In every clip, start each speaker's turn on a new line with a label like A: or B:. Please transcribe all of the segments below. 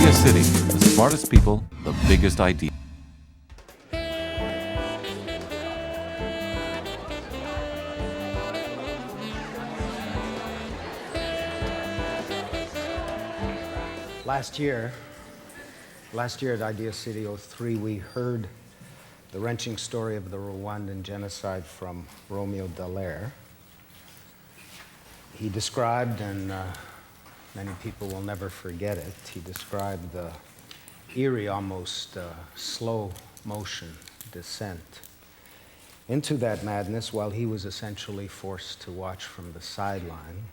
A: IdeaCity, the smartest people, the biggest ideas.
B: Last year at IdeaCity 03, we heard the wrenching story of the Rwandan Genocide from Romeo Dallaire. He described, and many people will never forget it, he described the eerie, almost slow motion descent into that madness while he was essentially forced to watch from the sideline.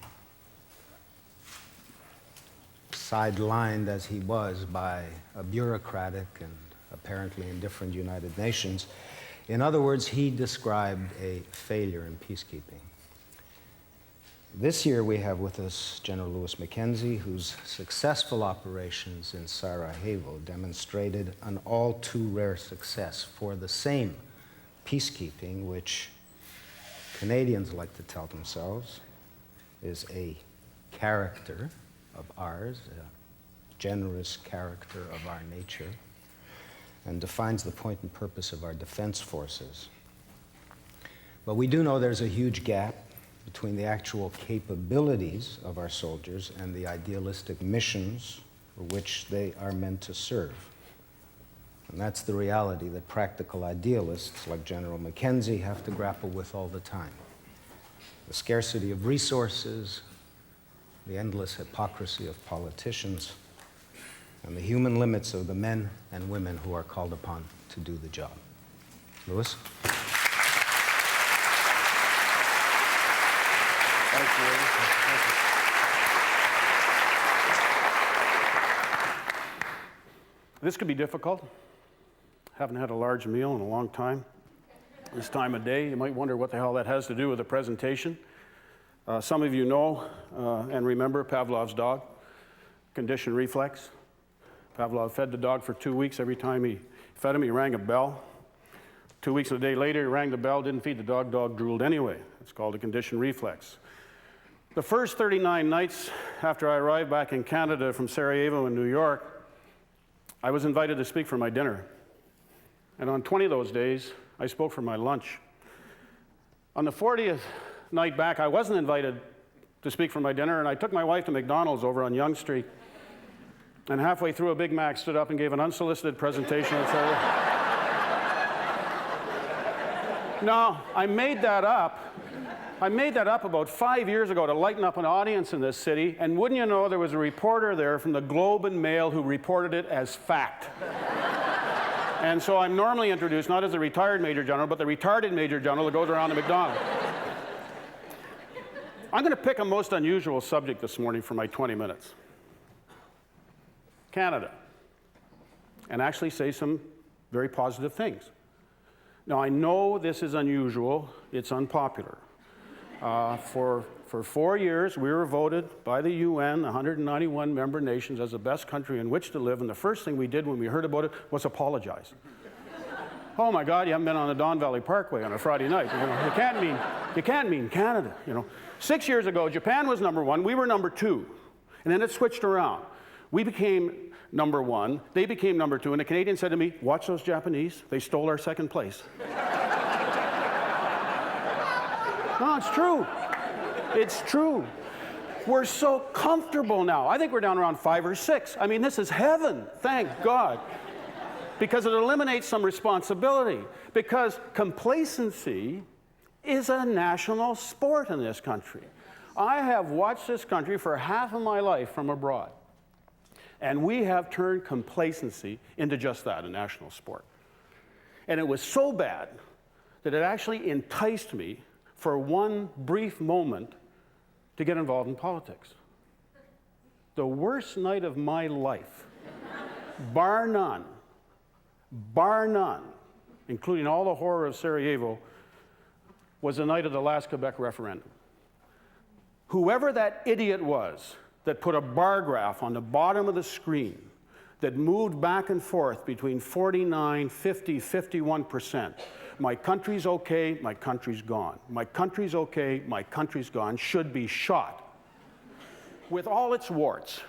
B: Sidelined as he was by a bureaucratic and apparently indifferent United Nations. In other words, he described a failure in peacekeeping. This year we have with us General MacKenzie, whose successful operations in Sarajevo demonstrated an all too rare success for the same peacekeeping which Canadians like to tell themselves is a character of ours, a generous character of our nature, and defines the point and purpose of our defense forces. But we do know there's a huge gap between the actual capabilities of our soldiers and the idealistic missions for which they are meant to serve. And that's the reality that practical idealists like General MacKenzie have to grapple with all the time. The scarcity of resources, the endless hypocrisy of politicians, and the human limits of the men and women who are called upon to do the job. Louis?
C: Thank you. This could be difficult. Haven't had a large meal in a long time. This time of day, you might wonder what the hell that has to do with the presentation. Some of you know and remember Pavlov's dog, conditioned reflex. Pavlov fed the dog for 2 weeks. Every time he fed him, he rang a bell. 2 weeks and a day later, he rang the bell, didn't feed the dog drooled anyway. It's called a conditioned reflex. The first 39 nights after I arrived back in Canada from Sarajevo in New York, I was invited to speak for my dinner. And on 20 of those days, I spoke for my lunch. On the 40th night back, I wasn't invited to speak for my dinner, and I took my wife to McDonald's over on Yonge Street. And halfway through, a Big Mac stood up and gave an unsolicited presentation and said, no, I made that up. I made that up about 5 years ago to lighten up an audience in this city, and wouldn't you know, there was a reporter there from the Globe and Mail who reported it as fact. And so I'm normally introduced not as the retired Major General, but the retarded Major General that goes around the McDonald's. I'm going to pick a most unusual subject this morning for my 20 minutes. Canada. And actually say some very positive things. Now, I know this is unusual. It's unpopular. For 4 years, we were voted by the UN, 191 member nations, as the best country in which to live, and the first thing we did when we heard about it was apologize. Oh my God, you haven't been on the Don Valley Parkway on a Friday night. You know, you can't mean Canada, you know. 6 years ago, Japan was number one, we were number two. And then it switched around. We became number one, they became number two, and the Canadian said to me, watch those Japanese, they stole our second place. No, it's true. It's true. We're so comfortable now. I think we're down around 5 or 6. I mean, this is heaven, thank God. Because it eliminates some responsibility. Because complacency is a national sport in this country. I have watched this country for half of my life from abroad. And we have turned complacency into just that, a national sport. And it was so bad that it actually enticed me for one brief moment to get involved in politics. The worst night of my life, bar none, including all the horror of Sarajevo, was the night of the last Quebec referendum. Whoever that idiot was that put a bar graph on the bottom of the screen that moved back and forth between 49, 50, 51%. My country's okay, my country's gone. My country's okay, my country's gone, should be shot with all its warts.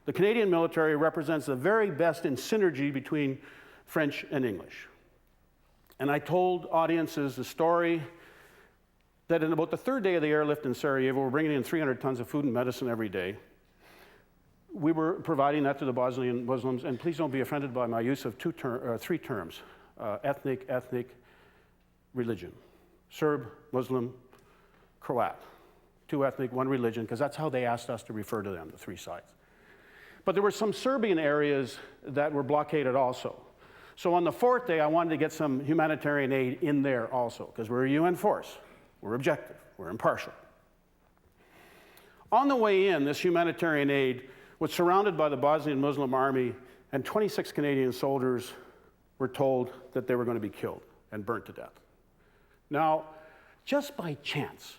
C: The Canadian military represents the very best in synergy between French and English. And I told audiences the story that in about the third day of the airlift in Sarajevo, we're bringing in 300 tons of food and medicine every day. We were providing that to the Bosnian Muslims, and please don't be offended by my use of three terms, ethnic, religion. Serb, Muslim, Croat. 2 ethnic, 1 religion, because that's how they asked us to refer to them, the 3 sides. But there were some Serbian areas that were blockaded also. So on the 4th day, I wanted to get some humanitarian aid in there also, because we're a UN force. We're objective. We're impartial. On the way in, this humanitarian aid was surrounded by the Bosnian Muslim army, and 26 Canadian soldiers were told that they were going to be killed and burnt to death. Now, just by chance,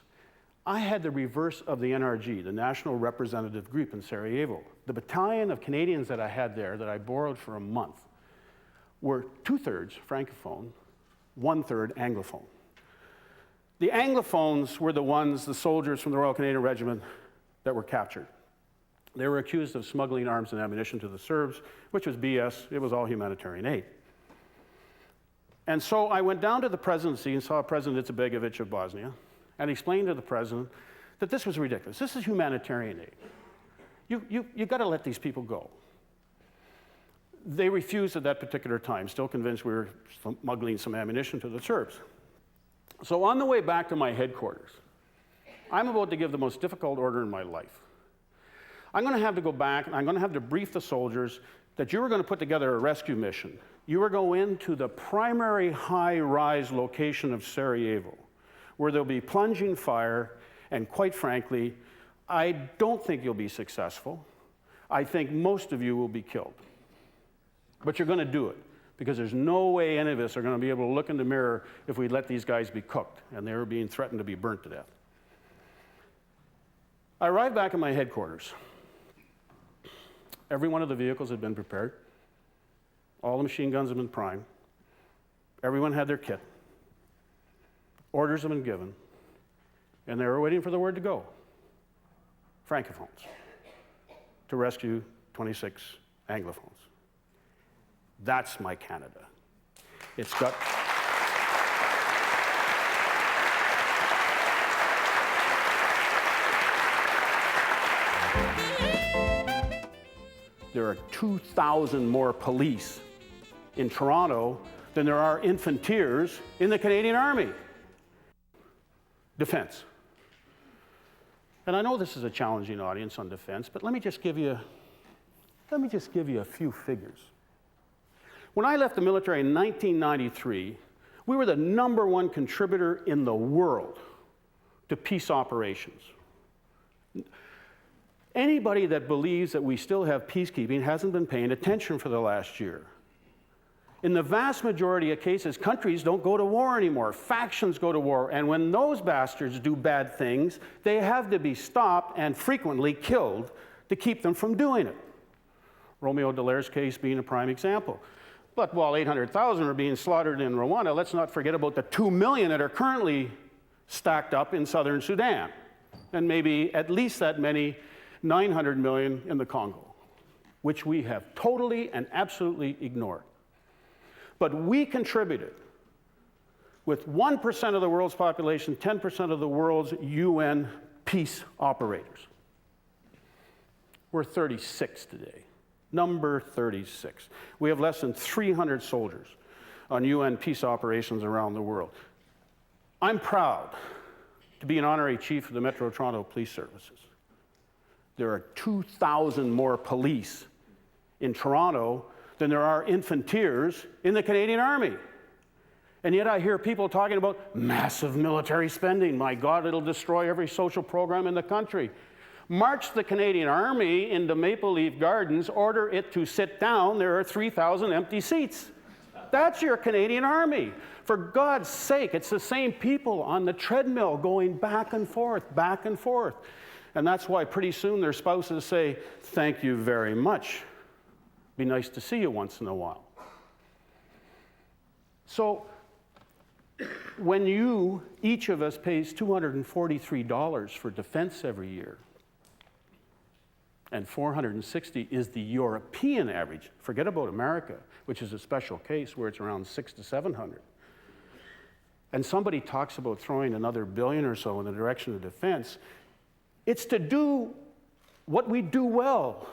C: I had the reverse of the NRG, the National Representative Group in Sarajevo. The battalion of Canadians that I had there that I borrowed for a month were 2/3 Francophone, 1/3 Anglophone. The Anglophones were the ones, the soldiers from the Royal Canadian Regiment that were captured. They were accused of smuggling arms and ammunition to the Serbs, which was BS. It was all humanitarian aid. And so I went down to the presidency and saw President Izetbegovic of Bosnia and explained to the president that this was ridiculous. This is humanitarian aid. You got to let these people go. They refused at that particular time, still convinced we were smuggling some ammunition to the Serbs. So on the way back to my headquarters, I'm about to give the most difficult order in my life. I'm going to have to go back and I'm going to have to brief the soldiers that you were going to put together a rescue mission. You were going into the primary high-rise location of Sarajevo, where there'll be plunging fire, and quite frankly, I don't think you'll be successful. I think most of you will be killed. But you're going to do it, because there's no way any of us are going to be able to look in the mirror if we let these guys be cooked, and they were being threatened to be burnt to death. I arrived back at my headquarters. Every one of the vehicles had been prepared. All the machine guns had been primed. Everyone had their kit. Orders had been given, and they were waiting for the word to go. Francophones, to rescue 26 Anglophones. That's my Canada. It's got... There are 2,000 more police in Toronto than there are infanteers in the Canadian Army. Defense. And I know this is a challenging audience on defense, but let me just give you a few figures. When I left the military in 1993, we were the #1 contributor in the world to peace operations. Anybody that believes that we still have peacekeeping hasn't been paying attention for the last year. In the vast majority of cases, countries don't go to war anymore. Factions go to war, and when those bastards do bad things, they have to be stopped and frequently killed to keep them from doing it. Romeo Dallaire's case being a prime example. But while 800,000 are being slaughtered in Rwanda, let's not forget about the 2 million that are currently stacked up in southern Sudan, and maybe at least that many, 900 million in the Congo, which we have totally and absolutely ignored. But we contributed with 1% of the world's population, 10% of the world's UN peace operators. We're 36 today, number 36. We have less than 300 soldiers on UN peace operations around the world. I'm proud to be an honorary chief of the Metro Toronto Police Services. There are 2,000 more police in Toronto than there are infanteers in the Canadian Army. And yet I hear people talking about massive military spending. My God, it'll destroy every social program in the country. March the Canadian Army into Maple Leaf Gardens, order it to sit down. There are 3,000 empty seats. That's your Canadian Army. For God's sake, it's the same people on the treadmill going back and forth, back and forth. And that's why pretty soon their spouses say, "Thank you very much. Be nice to see you once in a while." So when each of us pays $243 for defense every year, and 460 is the European average. Forget about America, which is a special case where it's around 600 to 700. And somebody talks about throwing another billion or so in the direction of defense. It's to do what we do well.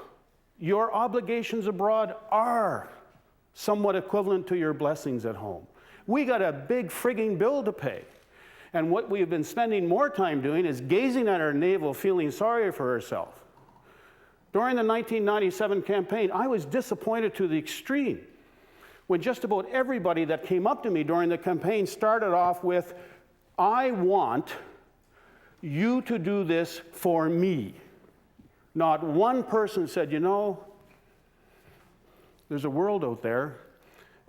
C: Your obligations abroad are somewhat equivalent to your blessings at home. We got a big frigging bill to pay. And what we've been spending more time doing is gazing at our naval, feeling sorry for herself. During the 1997 campaign, I was disappointed to the extreme when just about everybody that came up to me during the campaign started off with, I want you to do this for me. Not one person said, you know, there's a world out there,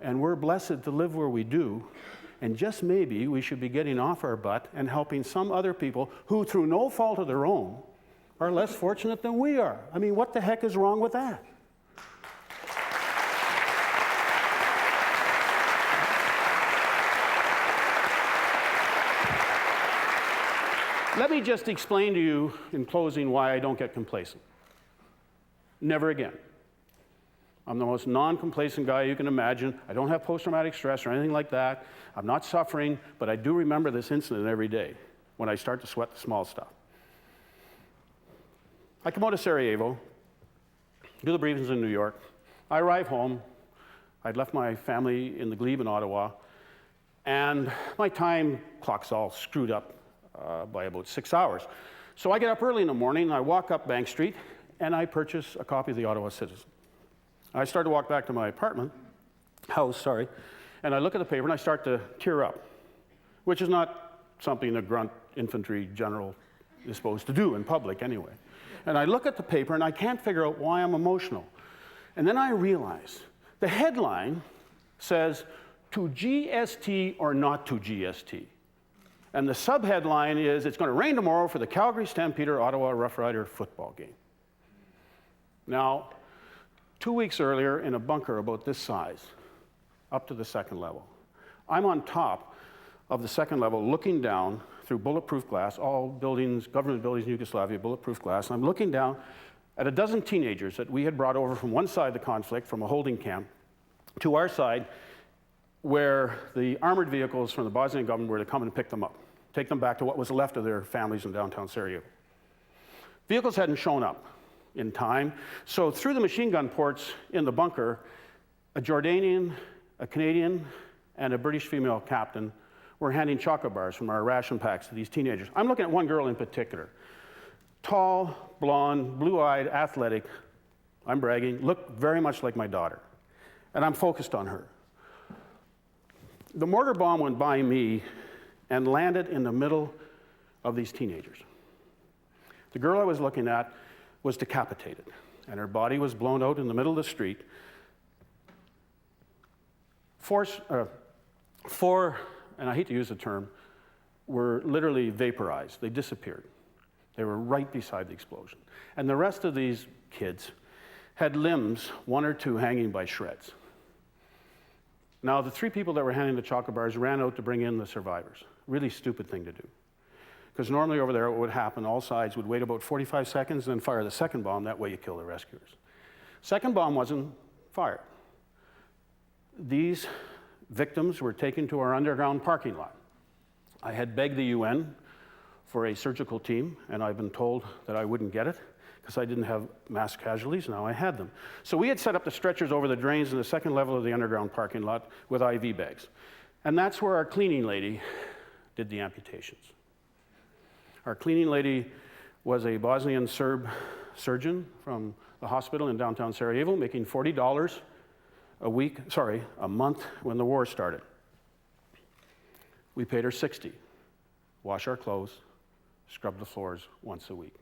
C: and we're blessed to live where we do, and just maybe we should be getting off our butt and helping some other people who, through no fault of their own, are less fortunate than we are. I mean, what the heck is wrong with that? Let me just explain to you in closing why I don't get complacent. Never again. I'm the most non-complacent guy you can imagine. I don't have post-traumatic stress or anything like that. I'm not suffering, but I do remember this incident every day when I start to sweat the small stuff. I come out of Sarajevo, do the briefings in New York. I arrive home. I'd left my family in the glebe in Ottawa, and my time clock's all screwed up by about 6 hours. So I get up early in the morning, and I walk up Bank Street, and I purchase a copy of the Ottawa Citizen. I start to walk back to my house, and I look at the paper, and I start to tear up, which is not something a grunt infantry general is supposed to do in public anyway. And I look at the paper, and I can't figure out why I'm emotional. And then I realize the headline says, to GST or not to GST. And the subheadline is, it's going to rain tomorrow for the Calgary Stampeder Ottawa Rough Rider football game. Now, 2 weeks earlier, in a bunker about this size, up to the second level, I'm on top of the second level looking down through bulletproof glass, all buildings, government buildings in Yugoslavia, bulletproof glass, and I'm looking down at a dozen teenagers that we had brought over from one side of the conflict, from a holding camp, to our side, where the armored vehicles from the Bosnian government were to come and pick them up, take them back to what was left of their families in downtown Sarajevo. Vehicles hadn't shown up in time, so through the machine gun ports in the bunker, a Jordanian, a Canadian, and a British female captain were handing chocolate bars from our ration packs to these teenagers. I'm looking at one girl in particular. Tall, blonde, blue-eyed, athletic, I'm bragging, looked very much like my daughter. And I'm focused on her. The mortar bomb went by me and landed in the middle of these teenagers. The girl I was looking at was decapitated, and her body was blown out in the middle of the street. Four, and I hate to use the term, were literally vaporized. They disappeared. They were right beside the explosion. And the rest of these kids had limbs, one or two, hanging by shreds. Now, the three people that were handing the chocolate bars ran out to bring in the survivors. Really stupid thing to do. Because normally over there, what would happen, all sides would wait about 45 seconds and then fire the second bomb. That way you kill the rescuers. Second bomb wasn't fired. These victims were taken to our underground parking lot. I had begged the UN for a surgical team, and I've been told that I wouldn't get it because I didn't have mass casualties. Now I had them. So we had set up the stretchers over the drains in the second level of the underground parking lot with IV bags. And that's where our cleaning lady did the amputations. Our cleaning lady was a Bosnian Serb surgeon from the hospital in downtown Sarajevo, making $40 a month when the war started. We paid her $60, wash our clothes, scrub the floors once a week.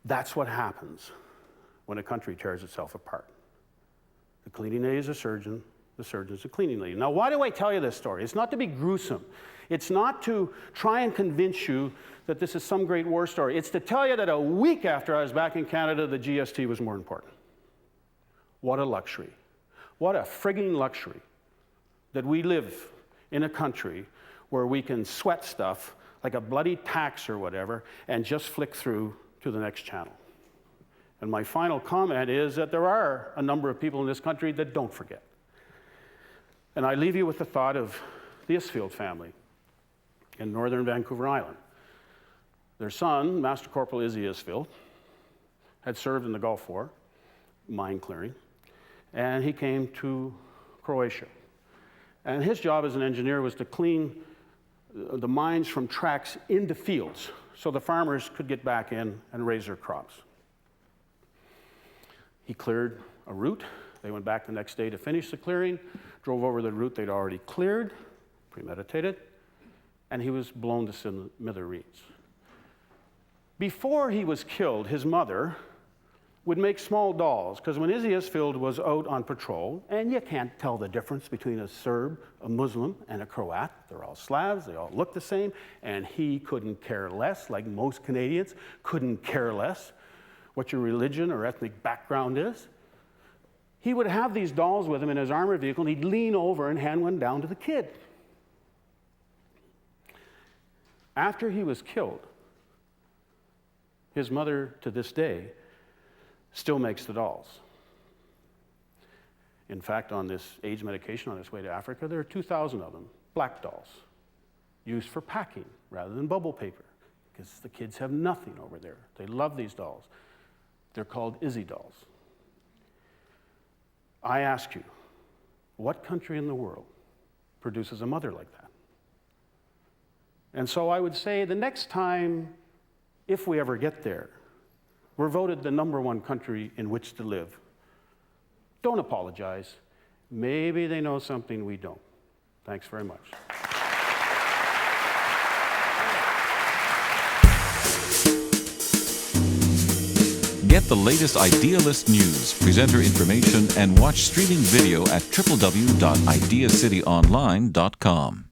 C: That's what happens when a country tears itself apart. The cleaning lady is a surgeon, the surgeon is a cleaning lady. Now, why do I tell you this story? It's not to be gruesome. It's not to try and convince you that this is some great war story. It's to tell you that a week after I was back in Canada, the GST was more important. What a luxury. What a frigging luxury that we live in a country where we can sweat stuff like a bloody tax or whatever and just flick through to the next channel. And my final comment is that there are a number of people in this country that don't forget. And I leave you with the thought of the Isfield family in northern Vancouver Island. Their son, Master Corporal Izzy Isfield, had served in the Gulf War, mine clearing, and he came to Croatia. And his job as an engineer was to clean the mines from tracks into fields so the farmers could get back in and raise their crops. He cleared a route. They went back the next day to finish the clearing, drove over the route they'd already cleared, premeditated, and he was blown to smithereens. Before he was killed, his mother would make small dolls, because when Izzy Isfield was out on patrol, and you can't tell the difference between a Serb, a Muslim, and a Croat. They're all Slavs, they all look the same, and he couldn't care less, like most Canadians, couldn't care less what your religion or ethnic background is. He would have these dolls with him in his armored vehicle, and he'd lean over and hand one down to the kid. After he was killed, his mother, to this day, still makes the dolls. In fact, on this AIDS medication on its way to Africa, there are 2,000 of them, black dolls, used for packing rather than bubble paper, because the kids have nothing over there. They love these dolls. They're called Izzy dolls. I ask you, what country in the world produces a mother like that? And so I would say the next time, if we ever get there, we're voted the #1 country in which to live. Don't apologize. Maybe they know something we don't. Thanks very much.
A: Get the latest Idealist news, presenter information, and watch streaming video at www.ideacityonline.com.